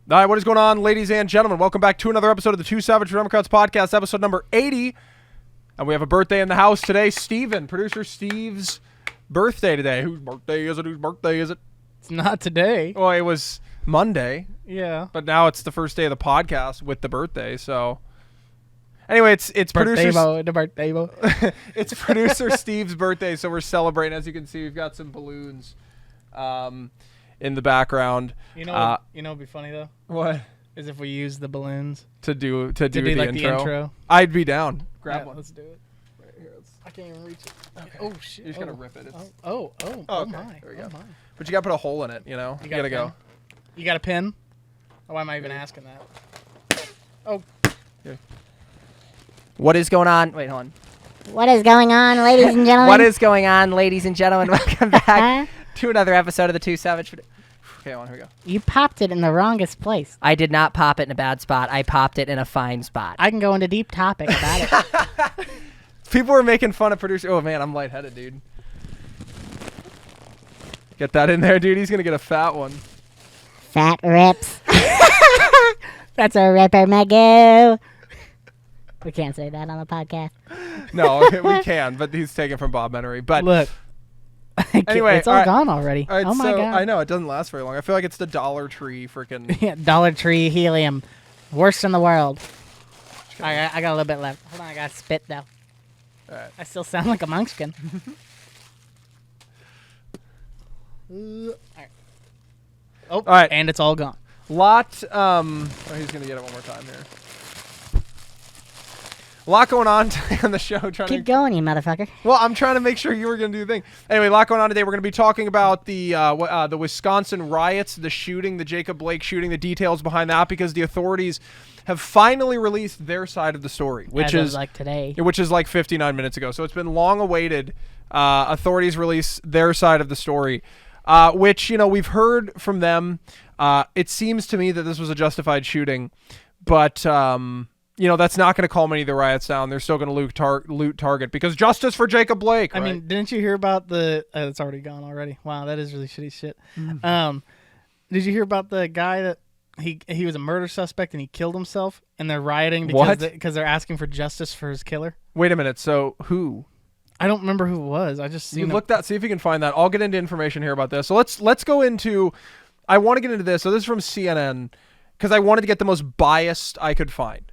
All right, what is going on, ladies and gentlemen? Welcome back to another episode of the Two Savage Democrats podcast, episode number 80. And we have a birthday in the house today. Steven, producer Steve's birthday today. Whose birthday is it? Whose birthday is it? It's not today. Well, it was Monday. Yeah. But now it's the first day of the podcast with the birthday, so... Anyway, it's producer... The birthday boy. It's producer Steve's birthday, so we're celebrating. As you can see, we've got some balloons in the background. You know what'd be funny though? What? Is if we use the balloons To do to do the like intro. the intro. I'd be down. Grab Yeah, one. let's do it. Right here, I can't even reach it. Okay. Oh shit. You're just gonna rip it. It's, Oh okay. my. There we go. Oh my. But you gotta put a hole in it, you know? You gotta got a go. pen? You got a pin? Oh, why am I even asking that? Oh. What is going on? Wait, hold on. What is going on, ladies and gentlemen? What is going on, ladies and gentlemen? Welcome back to another episode of the Two Savage. Okay, hold on, here we go. You popped it in the wrongest place. I did not pop it in a bad spot. I popped it in a fine spot. I can go into deep topic about it. People were making fun of producer. Oh, man, I'm lightheaded, dude. Get that in there, dude. He's gonna get a fat one. Fat rips. That's a ripper, Magoo. We can't say that on the podcast. No, we can, but he's taken from Bob Menery. But Look. Anyway, it's all all right. gotI already. all right, Oh my so god. I know it doesn't last very long. I feel like it's the Dollar Tree freaking. Yeah, Dollar Tree helium. Worst in the world. I got a little bit left. Hold on, I got to spit, though. All right. I still sound like a munchkin. Oh, All right. and it's all gone. Lot. Oh, he's gonna get it one more time here. A lot going on today on the show. Trying Keep to. going, you motherfucker. Well, I'm trying to make sure you were gonna do the thing. Anyway, a lot going on today. We're gonna be talking about the Wisconsin riots, the shooting, the Jacob Blake shooting, the details behind that, because the authorities have finally released their side of the story, which As of, is like today. which is like 59 minutes ago. So it's been long awaited. Authorities release their side of the story, which, you know, we've heard from them. It seems to me that this was a justified shooting, but, you know, that's not going to calm any of the riots down. They're still going to loot Target because justice for Jacob Blake. I right? mean, didn't you hear about the it's already gone already. Wow, that is really shitty shit. Did you hear about the guy that he was a murder suspect and he killed himself and they're rioting What? because they're asking for justice for his killer? Wait a minute. So who? I don't remember who it was. I just You seen look that. See if you can find that. I'll get into information here about this. So let's go into. I want to get into this. So this is from CNN because I wanted to get the most biased I could find.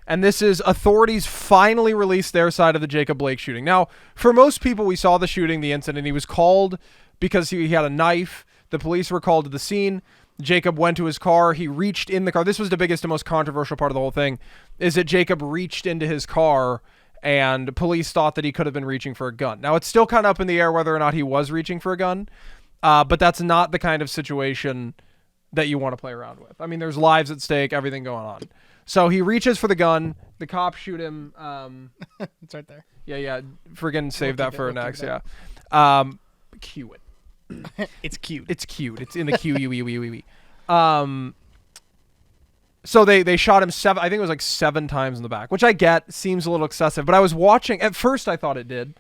And this is authorities finally released their side of the Jacob Blake shooting. Now, for most people, we saw the shooting, the incident. He was called because he had a knife. The police were called to the scene. Jacob went to his car. He reached in the car. This was the biggest and most controversial part of the whole thing, is that Jacob reached into his car and police thought that he could have been reaching for a gun. Now, it's still kind of up in the air whether or not he was reaching for a gun, but that's not the kind of situation that you want to play around with. I mean, there's lives at stake, everything going on. So he reaches for the gun. The cops shoot him. it's right there. Yeah. Friggin' save that for next. keep Yeah. Cue it. It's cute. It's cute. It's in the QUE. So they shot him I think it was like 7 times in the back, which I get seems a little excessive, but I was watching, at first I thought it did.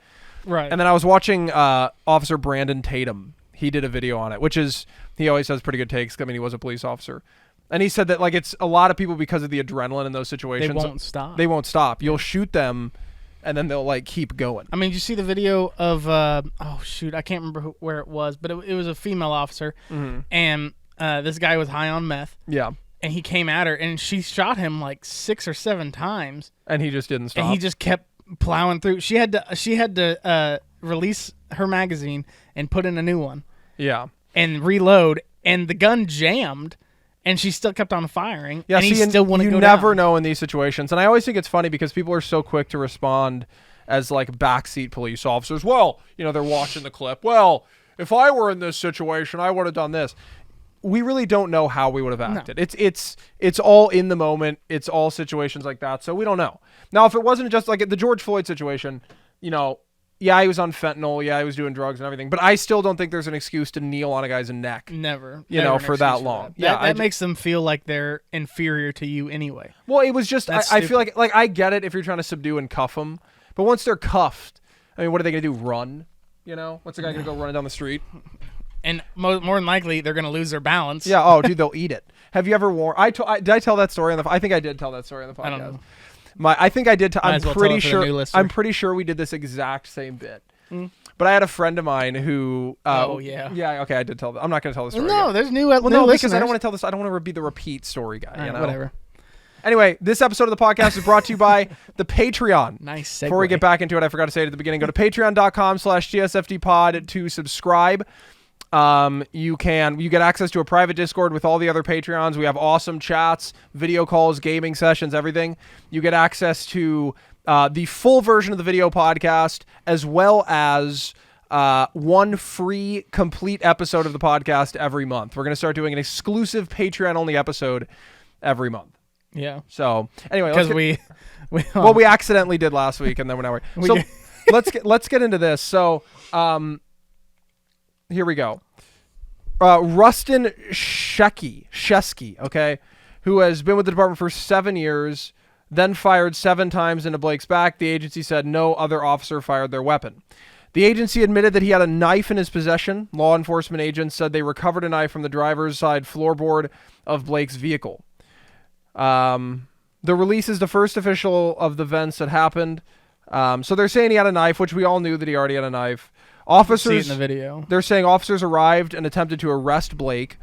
Right. And then I was watching Officer Brandon Tatum. He did a video on it, he always has pretty good takes. I mean, he was a police officer. And he said that like it's a lot of people, because of the adrenaline in those situations. They won't stop. You'll shoot them and then they'll like keep going. I mean, did you see the video of oh shoot, I can't remember where it was, but it was a female officer, and this guy was high on meth. Yeah. And he came at her, and she shot him like 6 or 7 times, And he just didn't stop. and he just kept plowing through. She had to release her magazine and put in a new one Yeah. and reload, and the gun jammed, and she still kept on firing. Yeah, and he see, still wouldn't you go never down. know in these situations. And I always think it's funny because people are so quick to respond as like backseat police officers. Well, you know, they're watching the clip. Well, if I were in this situation, I would have done this. We really don't know how we would have acted. It's all in the moment. It's all situations like that. So we don't know. Now, if it wasn't just like the George Floyd situation, you know, yeah, he was on fentanyl. Yeah, he was doing drugs and everything. But I still don't think there's an excuse to kneel on a guy's neck. Never. You know, for that long. Yeah, That makes them feel like they're inferior to you anyway. Well, it was just, That's I feel like I get it if you're trying to subdue and cuff them. But once they're cuffed, I mean, what are they going to do? Run? You know? What's the guy going to go running down the street? and more than likely they're gonna lose their balance. Yeah. Oh, dude, they'll eat it. Have you ever worn? Did I tell that story on the? I think I did tell that story on the podcast. I don't know. I think I did. Might I'm as well pretty tell it for the sure. new listener. I'm pretty sure we did this exact same bit. But I had a friend of mine who. Oh, yeah. Yeah. Okay, I did tell. I'm not going to tell the story. No, again. there's new. Well, no, because listeners. I don't want to tell this. I don't want to be the repeat story guy. You know. Whatever. Anyway, this episode of the podcast is brought to you by the Patreon. Nice segue. Before we get back into it, I forgot to say it at the beginning. Go to patreon.com/GSFDpod to subscribe. You get access to a private Discord with all the other Patreons. We have awesome chats, video calls, gaming sessions, everything. You get access to the full version of the video podcast, as well as one free complete episode of the podcast every month. We're going to start doing an exclusive Patreon-only episode every month. Yeah. So anyway, Because we we accidentally did last week, and then now we're so let's get into this. So here we go. Rustin Shesky, okay, who has been with the department for 7 years, then fired 7 times into Blake's back. The agency said no other officer fired their weapon. The agency admitted that he had a knife in his possession. Law enforcement agents said they recovered a knife from the driver's side floorboard of Blake's vehicle. The release is the first official of the events that happened. So they're saying he had a knife, which we all knew that he already had a knife. Officers, see it in the video. They're saying officers arrived and attempted to arrest Blake,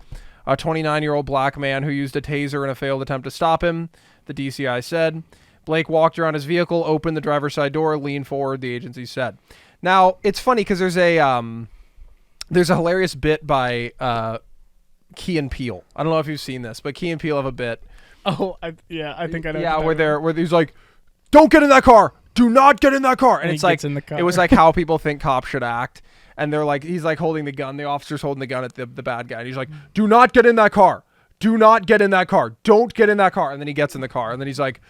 a 29-year-old black man who used a taser in a failed attempt to stop him, the DCI said. Blake walked around his vehicle, opened the driver's side door, leaned forward, the agency said. Now, it's funny because there's a hilarious bit by Key and Peele. I don't know if you've seen this, but Key and Peele have a bit. Oh, I think I know. Yeah, where he's like, "Don't get in that car. Do not get in that car." And he it's like gets in the car. it was like how people think cops should act. And they're like, he's like holding the gun. The officer's holding the gun at the bad guy. And he's like, "Do not get in that car. Do not get in that car. Don't get in that car." And then he gets in the car. And then he's like,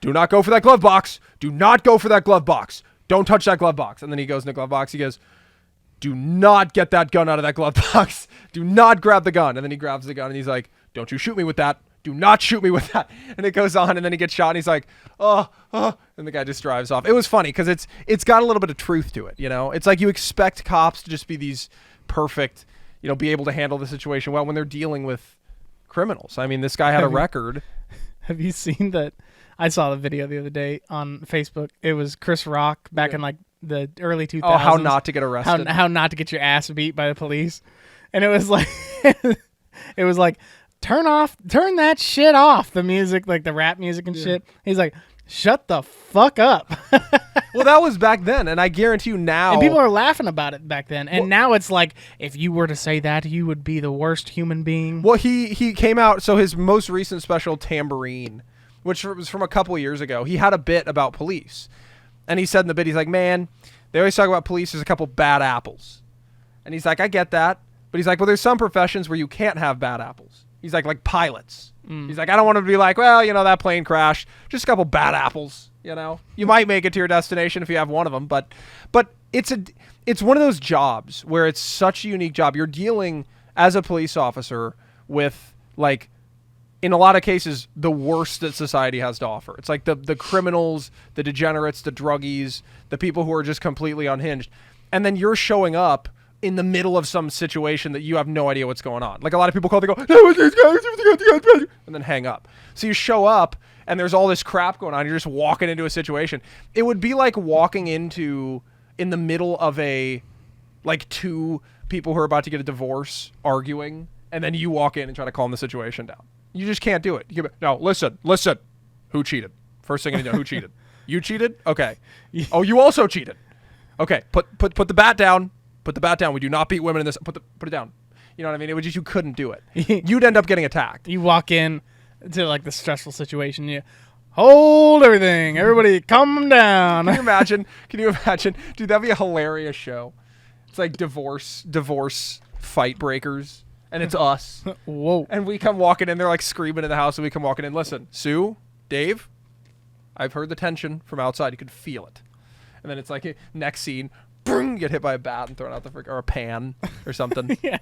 "Do not go for that glove box. Do not go for that glove box. Don't touch that glove box." And then he goes in the glove box. He goes, "Do not get that gun out of that glove box. Do not grab the gun." And then he grabs the gun and he's like, "Don't you shoot me with that. Do not shoot me with that." And it goes on, and then he gets shot, and he's like, and the guy just drives off. It was funny because it's got a little bit of truth to it, you know? It's like you expect cops to just be these perfect, you know, be able to handle the situation well when they're dealing with criminals. I mean, this guy had a record. Have you seen that? I saw the video the other day on Facebook. It was Chris Rock back in like the early 2000s. Oh, how not to get arrested. How not to get your ass beat by the police. And it was like, it was like, turn that shit off. The music, like the rap music and shit. He's like, shut the fuck up. Well, that was back then, and I guarantee you now. And people are laughing about it back then. And now it's like, if you were to say that, you would be the worst human being. Well, he came out, so his most recent special, Tambourine, which was from a couple of years ago, he had a bit about police. And he said in the bit, he's like, "Man, they always talk about police as a couple bad apples." And he's like, "I get that." But he's like, "Well, there's some professions where you can't have bad apples." He's like pilots. He's like, "I don't want to be like, well, you know, that plane crashed. Just a couple bad apples, you know. You might make it to your destination if you have one of them, but it's one of those jobs where it's such a unique job. You're dealing as a police officer with, like, in a lot of cases, the worst that society has to offer. It's like the criminals, the degenerates, the druggies, the people who are just completely unhinged. And then you're showing up in the middle of some situation that you have no idea what's going on. Like a lot of people call, they go, and then hang up. So you show up and there's all this crap going on. You're just walking into a situation. It would be like walking in the middle of like two people who are about to get a divorce arguing, and then you walk in and try to calm the situation down. You just can't do it. No, listen. Who cheated? First thing you know, who cheated? You cheated? Okay. Oh, you also cheated. Okay. Put the bat down. Put the bat down. We do not beat women in this. Put it down. You know what I mean? It was just, you couldn't do it. You'd end up getting attacked. You walk in to like the stressful situation. You hold everything. Everybody calm down. Can you imagine? Dude, that'd be a hilarious show. It's like divorce fight breakers. And it's us. Whoa. And we come walking in. They're like screaming in the house. And we come walking in. "Listen, Sue, Dave, I've heard the tension from outside. You could feel it." And then it's like, next scene, boom, get hit by a bat and thrown out or a pan or something. Yeah.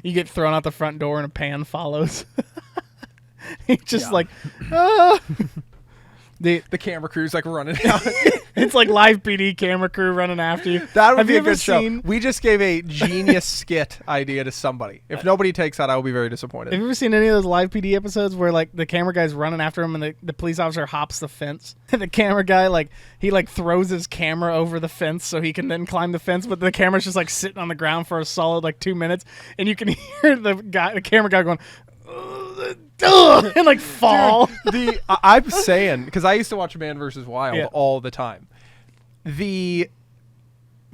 You get thrown out the front door and a pan follows. He's just like, ah. The camera crew's like running out. It's like live PD camera crew running after you. That would Have be you a ever good show. seen- We just gave a genius skit idea to somebody. If nobody takes that, I will be very disappointed. Have you ever seen any of those live PD episodes where like the camera guy's running after him and the police officer hops the fence? And the camera guy he throws his camera over the fence so he can then climb the fence, but the camera's just like sitting on the ground for a solid 2 minutes, and you can hear the camera guy going and fall. I'm saying, because I used to watch Man vs. Wild Yeah. all the time. The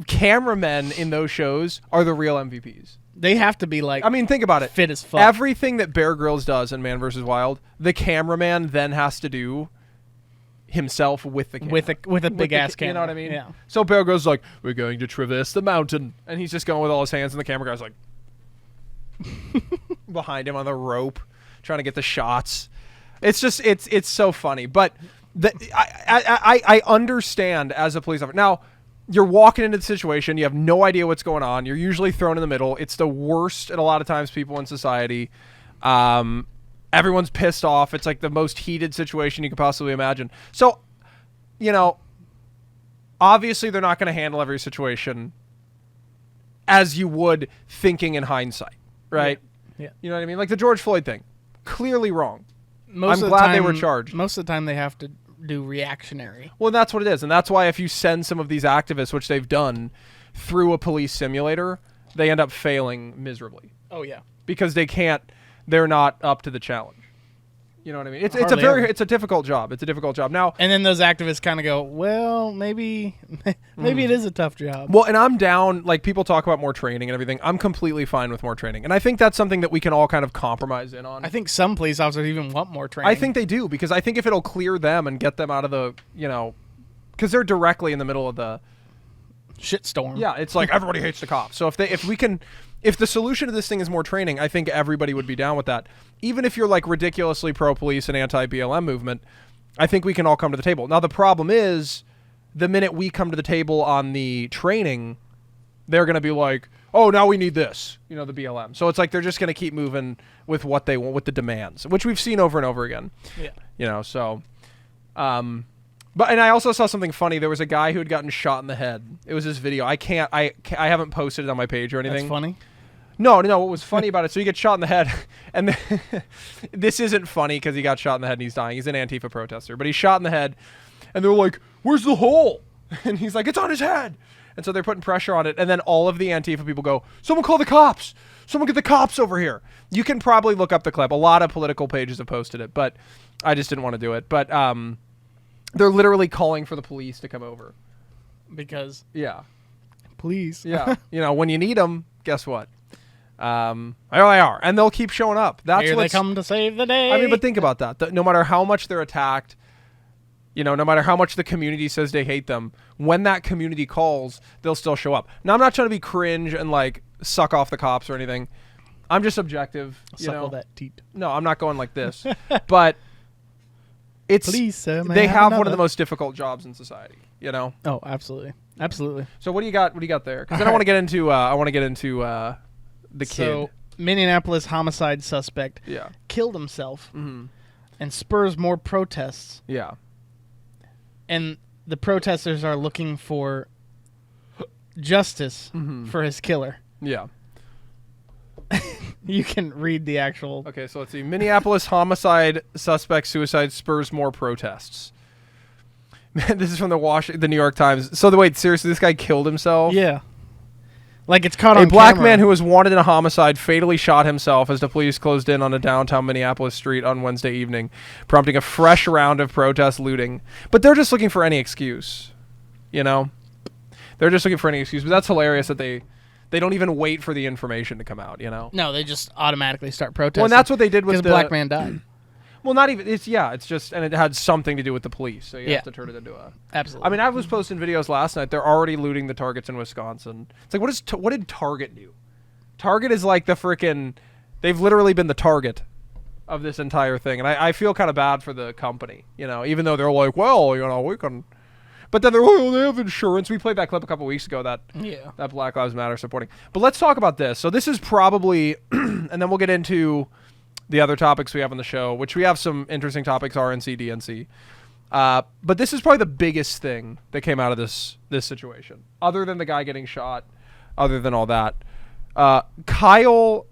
cameramen in those shows are the real MVPs. They have to be I mean, think about it. fit as fuck. Everything that Bear Grylls does in Man vs. Wild, the cameraman then has to do himself with the camera. with a big ass camera. You know what I mean? Yeah. So Bear Grylls is like, we're going to traverse the mountain. And he's just going with all his hands, and the camera guy's like behind him on the rope, trying to get the shots. It's just, it's so funny. But I understand as a police officer. Now, you're walking into the situation, you have no idea what's going on. You're usually thrown in the middle. It's the worst at a lot of times people in society. Everyone's pissed off. It's like the most heated situation you could possibly imagine. So, obviously they're not going to handle every situation as you would thinking in hindsight, right? Yeah. You know what I mean? Like the George Floyd thing. Clearly wrong. Most I'm of the glad they time- were charged. Most of the time they have to do reactionary. Well, that's what it is. And that's why if you send some of these activists, which they've done, through a police simulator, they end up failing miserably Oh yeah. because they're not up to the challenge. You know what I mean? It's Hardly ever. a difficult job. It's a difficult job. Now, And then those activists kind of go, well, maybe it is a tough job. well, and I'm down, like people talk about more training and everything. I'm completely fine with more training. And I think that's something that we can all kind of compromise in on. I think some police officers even want more training. I think they do, because I think if it'll clear them and get them out of the, because they're directly in the middle of the, shitstorm. yeah, it's like everybody hates the cops. So if the solution to this thing is more training, I think everybody would be down with that. Even if you're like ridiculously pro-police and anti-BLM movement, I think we can all come to the table. Now, the problem is the minute we come to the table on the training, they're going to be like, oh, now we need this, the BLM. So it's like they're just going to keep moving with what they want, with the demands, which we've seen over and over again. Yeah. So, but, and I also saw something funny. There was a guy who had gotten shot in the head. It was his video. I haven't posted it on my page or anything. That's funny. No. What was funny about it? So he gets shot in the head, and this isn't funny because he got shot in the head and he's dying. He's an Antifa protester, but he's shot in the head, and they're like, "Where's the hole?" And he's like, "It's on his head." And so they're putting pressure on it, and then all of the Antifa people go, "Someone call the cops! Someone get the cops over here!" You can probably look up the clip. A lot of political pages have posted it, but I just didn't want to do it. But they're literally calling for the police to come over. Because Yeah. police. Yeah. When you need them, guess what? There they are, and they'll keep showing up. That's Here they what's, come to save the day. I mean, but think about that. No matter how much they're attacked, no matter how much the community says they hate them, when that community calls, they'll still show up. Now, I'm not trying to be cringe and like suck off the cops or anything. I'm just objective. Suckle that teat. No, I'm not going like this. But it's Please, sir, may I they have have one of another? the most difficult jobs in society. Oh, absolutely. Absolutely. So what do you got? What do you got there? Because then I want to get into the kid. So, Minneapolis homicide suspect Yeah. killed himself Mm-hmm. and spurs more protests. Yeah. And the protesters are looking for justice Mm-hmm. for his killer. Yeah. You can read the actual. Okay, so let's see. Minneapolis homicide suspect suicide spurs more protests. Man, this is from the New York Times. So wait, seriously, this guy killed himself? Yeah. Like it's caught A on black camera. man who was wanted in a homicide fatally shot himself as the police closed in on a downtown Minneapolis street on Wednesday evening, prompting a fresh round of protest looting. But they're just looking for any excuse, They're just looking for any excuse. But that's hilarious that they don't even wait for the information to come out, No, they just automatically start protesting. Well, and that's what they did with because the black man died. Well, not even. It's just, and it had something to do with the police. So you Yeah. have to turn it into a. Absolutely. I mean, I was posting videos last night. They're already looting the Targets in Wisconsin. It's like, what did Target do? Target is like the frickin'. They've literally been the target of this entire thing, and I feel kind of bad for the company. Even though they're like, well, we can. But then they're like, oh, they have insurance. We played that clip a couple weeks ago that Black Lives Matter supporting. But let's talk about this. So this is probably, and then we'll get into the other topics we have on the show, which we have some interesting topics, RNC, DNC. But this is probably the biggest thing that came out of this situation, other than the guy getting shot, other than all that. Kyle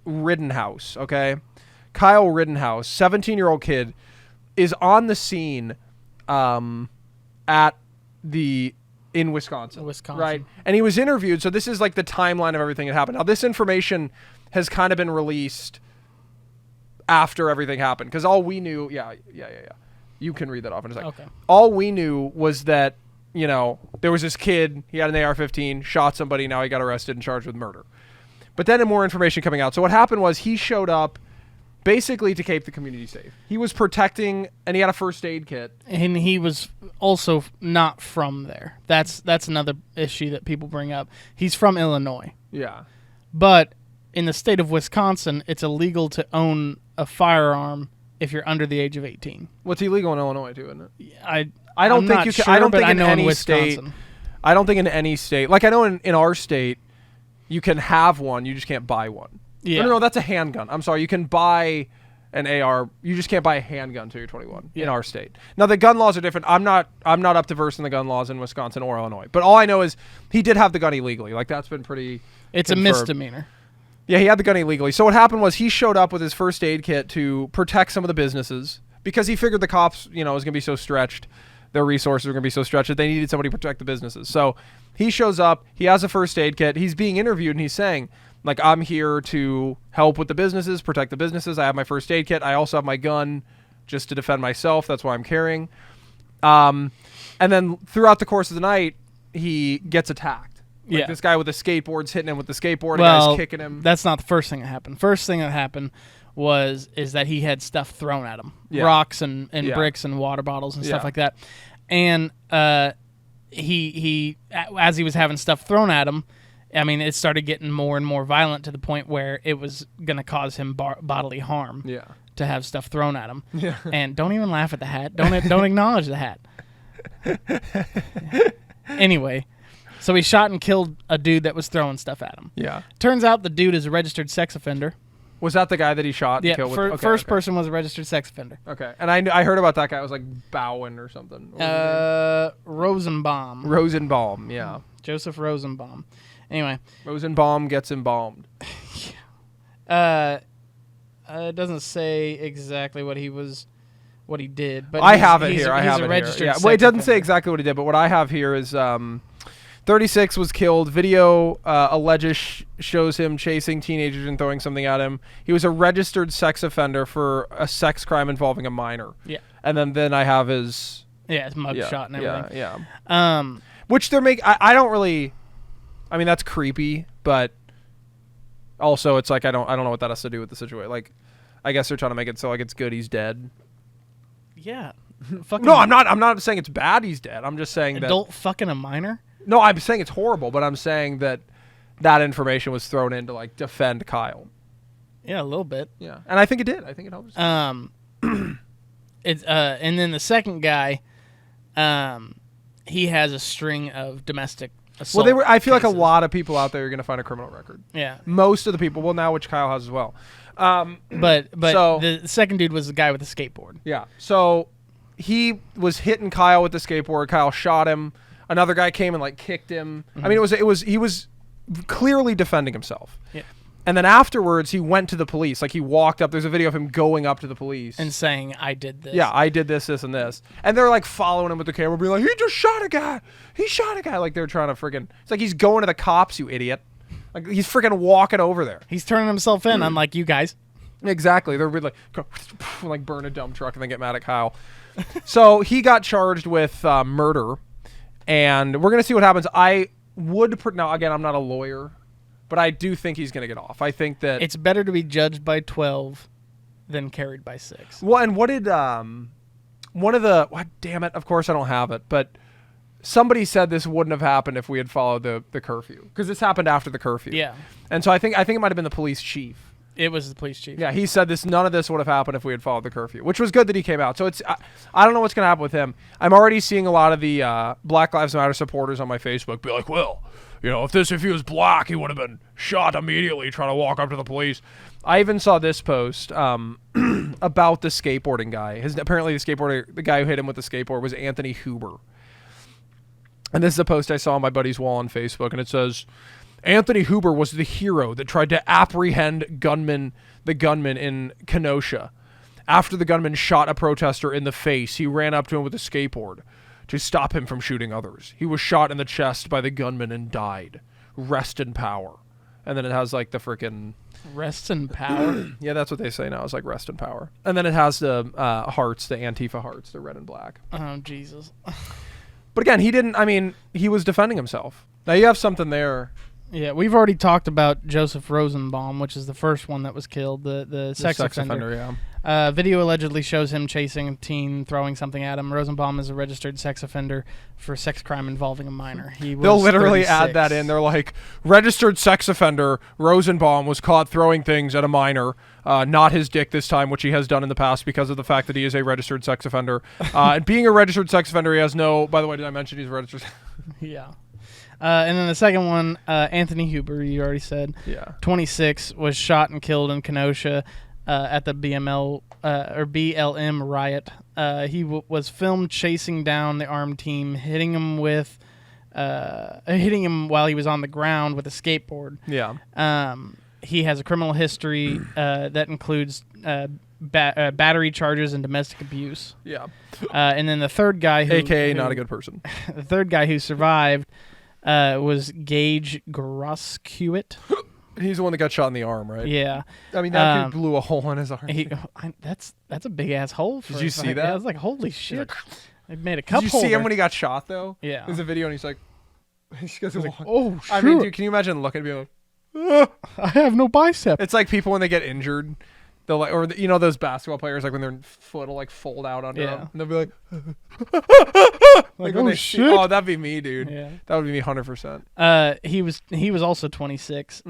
Rittenhouse, okay? Kyle Rittenhouse, 17-year-old kid, is on the scene in Wisconsin. Right? And he was interviewed, so this is like the timeline of everything that happened. Now, this information has kind of been released after everything happened, because all we knew... Yeah. You can read that off in a second. Okay. All we knew was that, there was this kid, he had an AR-15, shot somebody, now he got arrested and charged with murder. But then more information coming out. So what happened was he showed up basically to keep the community safe. He was protecting, and he had a first aid kit. And he was also not from there. That's another issue that people bring up. He's from Illinois. Yeah. But in the state of Wisconsin, it's illegal to own a firearm if you're under the age of 18. What's illegal in Illinois too, isn't it? I don't I'm think not you can. Sure, I don't but think I in know any state. Wisconsin. I don't think in any state. Like I know in our state, you can have one. You just can't buy one. Yeah. No, that's a handgun. I'm sorry. You can buy an AR. You just can't buy a handgun till you're 21 in our state. Now the gun laws are different. I'm not up to verse in the gun laws in Wisconsin or Illinois. But all I know is he did have the gun illegally. Like that's been pretty. It's confirmed. a misdemeanor. Yeah, he had the gun illegally. So what happened was he showed up with his first aid kit to protect some of the businesses because he figured the cops, was going to be so stretched. Their resources were going to be so stretched that they needed somebody to protect the businesses. So he shows up. He has a first aid kit. He's being interviewed, and he's saying, like, I'm here to help with the businesses, protect the businesses. I have my first aid kit. I also have my gun just to defend myself. That's why I'm carrying. And then throughout the course of the night, he gets attacked. Like this guy with the skateboard's hitting him with the skateboard. Well, guy's kicking him. That's not the first thing that happened. First thing that happened is that he had stuff thrown at him. Yeah. Rocks and bricks and water bottles and stuff like that. And he as he was having stuff thrown at him, I mean, it started getting more and more violent to the point where it was going to cause him bodily harm. Yeah. To have stuff thrown at him. Yeah. And don't even laugh at the hat. Don't acknowledge the hat. Anyway, so he shot and killed a dude that was throwing stuff at him. Yeah. Turns out the dude is a registered sex offender. Was that the guy that he shot and killed? First person was a registered sex offender. Okay. And I heard about that guy. It was like Bowen or something. Rosenbaum. Rosenbaum, yeah. Joseph Rosenbaum. Anyway. Rosenbaum gets embalmed. It doesn't say exactly what he did, but I have it here. He's a registered Yeah. sex Well, it doesn't offender. say exactly what he did, but what I have here is 36 was killed. Video alleges shows him chasing teenagers and throwing something at him. He was a registered sex offender for a sex crime involving a minor. Yeah. And then I have his his mug shot and everything. Yeah. Which they're I don't really. I mean, that's creepy, but also it's like I don't know what that has to do with the situation. Like, I guess they're trying to make it so like it's good he's dead. Yeah. Fucking No, I'm not saying it's bad he's dead. I'm just saying adult fucking a minor. No, I'm saying it's horrible, but I'm saying that information was thrown in to like defend Kyle. Yeah, a little bit. Yeah, and I think it did. I think it helps. It's and then the second guy, he has a string of domestic assault. Well, I feel like cases. a lot of people out there are going to find a criminal record. Yeah. Most of the people, well, now which Kyle has as well. But so, the second dude was the guy with the skateboard. Yeah. So he was hitting Kyle with the skateboard. Kyle shot him. Another guy came and like kicked him. Mm-hmm. I mean, he was clearly defending himself. Yeah. And then afterwards, he went to the police. Like he walked up. There's a video of him going up to the police And saying, I did this. yeah, I did this, and this. And they're like following him with the camera, being like, he just shot a guy. He shot a guy. Like they're trying to friggin'. It's like he's going to the cops, you idiot. Like he's friggin' walking over there. He's turning himself in, unlike you guys. Exactly. They're really like burn a dump truck and then get mad at Kyle. So he got charged with murder, and we're gonna see what happens. I would now again, I'm not a lawyer, but I do think he's gonna get off. I think that It's better to be judged by 12 than carried by 6. well, and what did one of the damn it, of course I don't have it, but somebody said this wouldn't have happened if we had followed the curfew, because this happened after the curfew. Yeah. And so I think it might have been the police chief. It was the police chief. Yeah, he said none of this would have happened if we had followed the curfew, which was good that he came out. So I don't know what's going to happen with him. I'm already seeing a lot of the Black Lives Matter supporters on my Facebook be like, well, if he was black, he would have been shot immediately trying to walk up to the police. I even saw this post. about the skateboarding guy. Apparently the guy who hit him with the skateboard was Anthony Huber. And this is a post I saw on my buddy's wall on Facebook, and it says, Anthony Huber was the hero that tried to apprehend the gunman in Kenosha. After the gunman shot a protester in the face, he ran up to him with a skateboard to stop him from shooting others. He was shot in the chest by the gunman and died. Rest in power. And then it has like the freaking... Rest in power? Yeah, that's what they say now. It's like rest in power. And then it has the hearts, the Antifa hearts, the red and black. Oh, Jesus. But again, he was defending himself. Now you have something there. Yeah, we've already talked about Joseph Rosenbaum, which is the first one that was killed, the sex offender. Yeah. Video allegedly shows him chasing a teen, throwing something at him. Rosenbaum is a registered sex offender for sex crime involving a minor. They'll literally 36. add that in. They're like, registered sex offender Rosenbaum was caught throwing things at a minor, not his dick this time, which he has done in the past because of the fact that he is a registered sex offender. And being a registered sex offender, he has no... By the way, did I mention he's a registered... Yeah. And then the second one, Anthony Huber, you already said. Yeah. 26, was shot and killed in Kenosha at the BLM riot. He was filmed chasing down the armed team, hitting him while he was on the ground with a skateboard. Yeah. He has a criminal history that includes battery charges and domestic abuse. Yeah. And then the third guy AKA not a good person. The third guy who survived was Gage Grosskewit. He's the one that got shot in the arm, right? Yeah. I mean, that dude blew a hole in his arm. That's a big ass hole. Did you see that? I was like, holy shit. It made a Did cup you see him holder. when he got shot, though? Yeah. There's a video, and he's like... He goes, Oh, shit. I mean, dude, can you imagine looking and being like... I have no bicep. It's like people when they get injured, they'll like, or you know those basketball players like when their foot will like fold out under them, and they'll be like, Like, when oh, they shit. oh, that'd be me, dude. Yeah. That would be me 100%. He was also 26.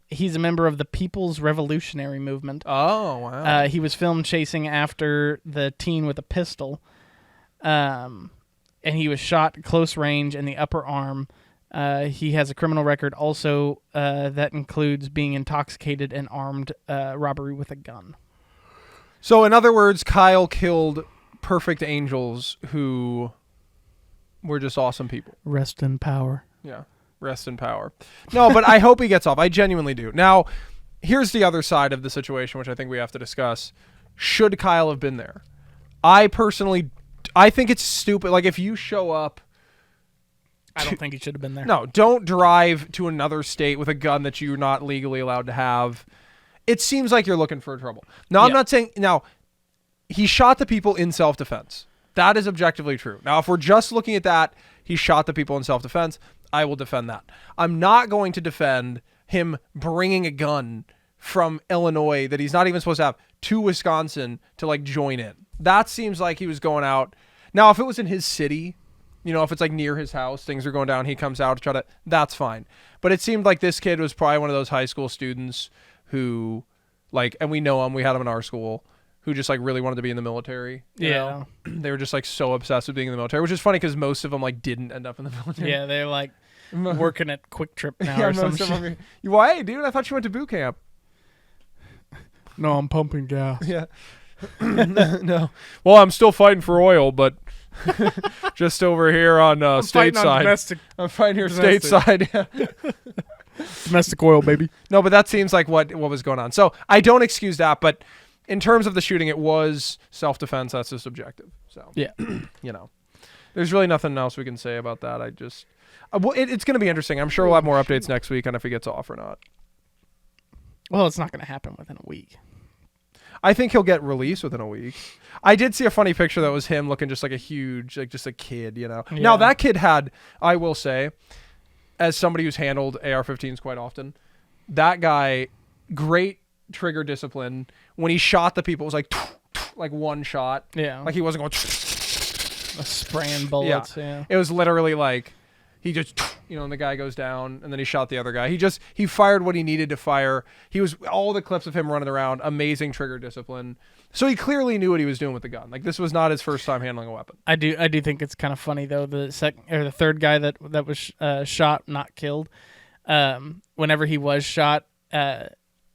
He's a member of the People's Revolutionary Movement. Oh wow. He was filmed chasing after the teen with a pistol. And he was shot close range in the upper arm. He has a criminal record also that includes being intoxicated and armed robbery with a gun. So in other words, Kyle killed perfect angels who were just awesome people. Rest in power. Yeah. Rest in power. No, but I hope he gets off. I genuinely do. Now, here's the other side of the situation, which I think we have to discuss. Should Kyle have been there? I think it's stupid. Like, if you show up... I don't think he should have been there. No, don't drive to another state with a gun that you're not legally allowed to have. It seems like you're looking for trouble. Now, I'm not saying... Now, he shot the people in self-defense. That is objectively true. Now, if we're just looking at that, he shot the people in self-defense, I will defend that. I'm not going to defend him bringing a gun from Illinois that he's not even supposed to have to Wisconsin to, like, join in. That seems like he was going out. Now, if it was in his city, you know, if it's, like, near his house, things are going down, he comes out to try to... That's fine. But it seemed like this kid was probably one of those high school students who, like, and we know him, we had him in our school, who just, like, really wanted to be in the military. You know? They were just, like, so obsessed with being in the military, which is funny because most of them, like, didn't end up in the military. Yeah, they're, like, working at Quick Trip now Yeah, or some most of shit. them are- Why, dude? I thought you went to boot camp. No, I'm pumping gas. Yeah. No. Well, I'm still fighting for oil, but just over here on stateside. I'm fighting here Domestic. stateside. Yeah. Domestic oil, baby. No, but that seems like what was going on. So I don't excuse that, but in terms of the shooting, it was self-defense. That's just objective. So Yeah. you know, there's really nothing else we can say about that. I just, well, it's going to be interesting. I'm sure we'll have more updates next week on if he gets off or not. Well, it's not going to happen within a week. I think he'll get released within a week. I did see a funny picture that was him looking just like a huge, like just a kid, you know. Yeah. Now that kid had, I will say, as somebody who's handled AR-15s quite often, that guy, great trigger discipline. When he shot the people, it was like one shot. Yeah. Like he wasn't going spraying bullets. Yeah. It was literally like he just, you know, and the guy goes down and then he shot the other guy. He fired what he needed to fire. He was, all the clips of him running around, amazing trigger discipline. So he clearly knew what he was doing with the gun. Like this was not his first time handling a weapon. I do think it's kind of funny though. The third guy that was shot, not killed. Whenever he was shot,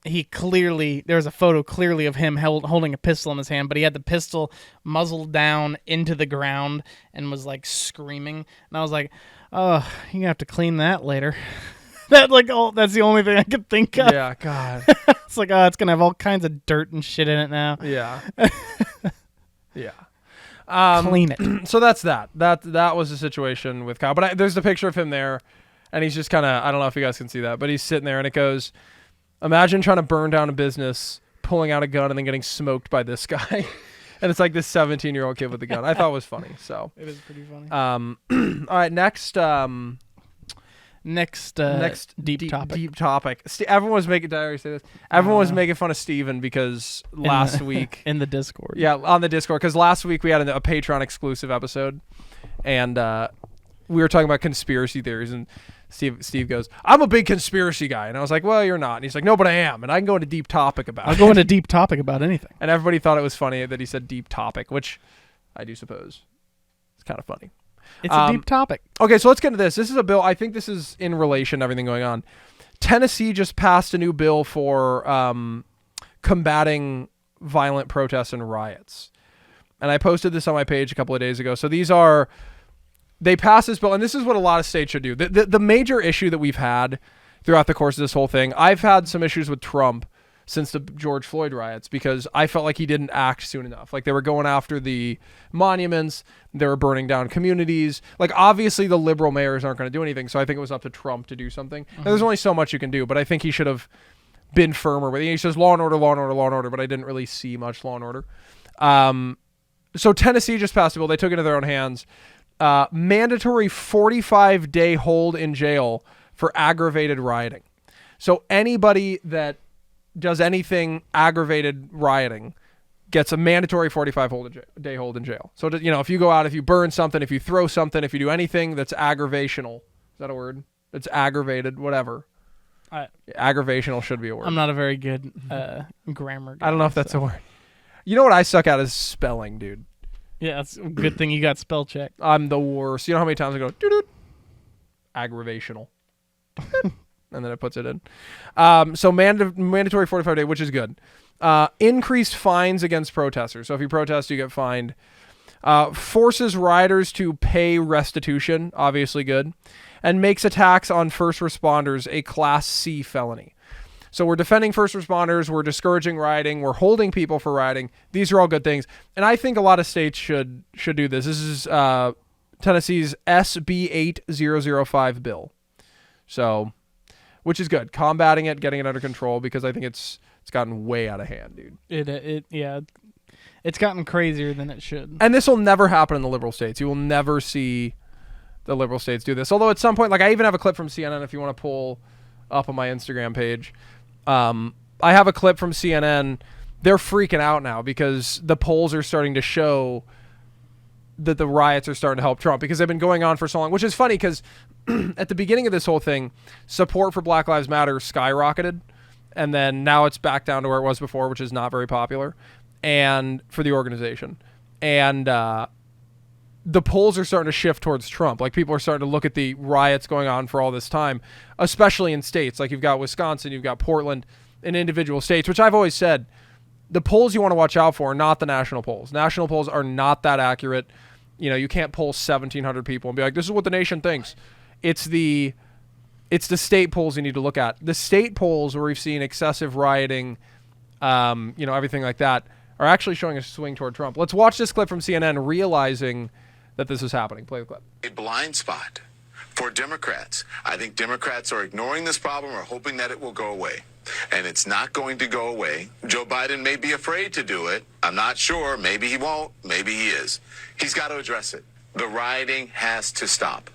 he clearly, there was a photo clearly of him holding a pistol in his hand, but he had the pistol muzzled down into the ground and was like screaming. And I was like, oh, you're gonna have to clean that later. That's the only thing I could think of. Yeah, God. It's like, oh, it's gonna have all kinds of dirt and shit in it now. Yeah. Yeah. Clean it. So that's that. That was the situation with Kyle. But there's the picture of him there, and he's just kind of, I don't know if you guys can see that, but he's sitting there, and it goes, imagine trying to burn down a business, pulling out a gun, and then getting smoked by this guy. And it's like this 17-year-old kid with a gun. I thought it was funny. So It was pretty funny. all right, next deep topic. Deep topic. Everyone was making. Did I already say this? Everyone was making fun of Steven because last week in the Discord. Yeah, on the Discord, because last week we had a Patreon exclusive episode, and we were talking about conspiracy theories, and Steve goes, "I'm a big conspiracy guy," and I was like, "Well, you're not," and he's like, "No, but I am," and I can go into deep topic about it. I'll go into deep topic about anything. And everybody thought it was funny that he said deep topic, which I do suppose it's kind of funny. It's a deep topic. Okay, so let's get into this. This is a bill. I think this is in relation to everything going on. Tennessee just passed a new bill for combating violent protests and riots. And I posted this on my page a couple of days ago. So they passed this bill, and this is what a lot of states should do. The major issue that we've had throughout the course of this whole thing, I've had some issues with Trump since the George Floyd riots because I felt like he didn't act soon enough. Like they were going after the monuments, they were burning down communities. Like obviously the liberal mayors aren't going to do anything, so I think it was up to Trump to do something. And there's only so much you can do, but I think he should have been firmer with it. He says law and order, law and order, law and order, but I didn't really see much law and order. So Tennessee just passed a bill. They took it into their own hands. Mandatory 45-day hold in jail for aggravated rioting. So anybody that does anything aggravated rioting gets a mandatory 45-day hold in jail. So, if you go out, if you burn something, if you throw something, if you do anything that's aggravational, is that a word? That's aggravated, whatever. Aggravational should be a word. I'm not a very good grammar guy. I don't know if that's a word. You know what I suck at is spelling, dude. Yeah, it's a good thing you got spell check. I'm the worst. You know how many times I go, doo-doo, aggravational. And then it puts it in. So mandatory 45-day, which is good. Increased fines against protesters. So if you protest, you get fined. Forces rioters to pay restitution, obviously good. And makes attacks on first responders a Class C felony. So we're defending first responders, we're discouraging rioting, we're holding people for rioting. These are all good things. And I think a lot of states should do this. This is Tennessee's SB 8005 bill. So, which is good. Combating it, getting it under control, because I think it's gotten way out of hand, dude. It's gotten crazier than it should. And this will never happen in the liberal states. You will never see the liberal states do this. Although at some point, like I even have a clip from CNN if you want to pull up on my Instagram page. I have a clip from CNN. They're freaking out now because the polls are starting to show that the riots are starting to help Trump because they've been going on for so long, which is funny because at the beginning of this whole thing, support for Black Lives Matter skyrocketed. And then now it's back down to where it was before, which is not very popular, and for the organization. And the polls are starting to shift towards Trump. Like people are starting to look at the riots going on for all this time, especially in states. Like you've got Wisconsin, you've got Portland, in individual states, which I've always said, the polls you want to watch out for are not the national polls. National polls are not that accurate. You can't poll 1,700 people and be like, this is what the nation thinks. It's the state polls you need to look at. The state polls where we've seen excessive rioting, everything like that, are actually showing a swing toward Trump. Let's watch this clip from CNN realizing that this is happening. Play the clip. A blind spot for Democrats. I think Democrats are ignoring this problem or hoping that it will go away. And it's not going to go away. Joe Biden may be afraid to do it. I'm not sure. Maybe he won't. Maybe he is. He's got to address it. The rioting has to stop.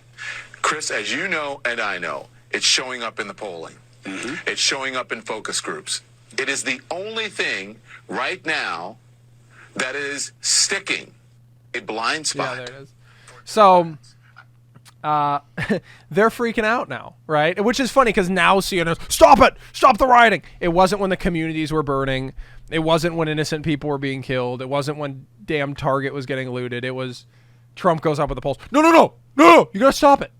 Chris, as you know and I know, it's showing up in the polling. Mm-hmm. It's showing up in focus groups. It is the only thing right now that is sticking. A blind spot. Yeah, there it is. So they're freaking out now, right? Which is funny because now CNN is, stop it! Stop the rioting! It wasn't when the communities were burning. It wasn't when innocent people were being killed. It wasn't when damn Target was getting looted. It was Trump goes up with the polls. No, you gotta stop it.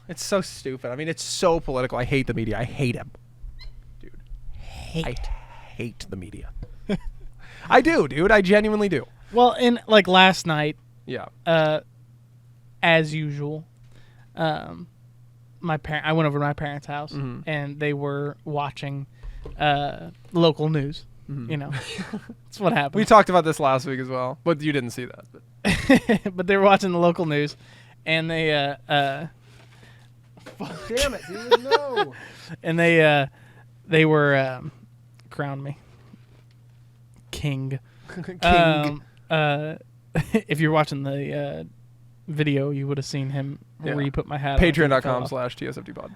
It's so stupid. I mean, it's so political. I hate the media. I hate him. Dude. hate the media. I do, dude. I genuinely do. Well, in like last night, Yeah. as usual, I went over to my parents' house and they were watching local news. You know, that's what happened. We talked about this last week as well, but you didn't see that. But. But they were watching the local news, and they Damn it, dude! No. and they were crowned me king. King. If you're watching the video, you would have seen him Yeah. re-put my hat on. Patreon.com/TSFTpod.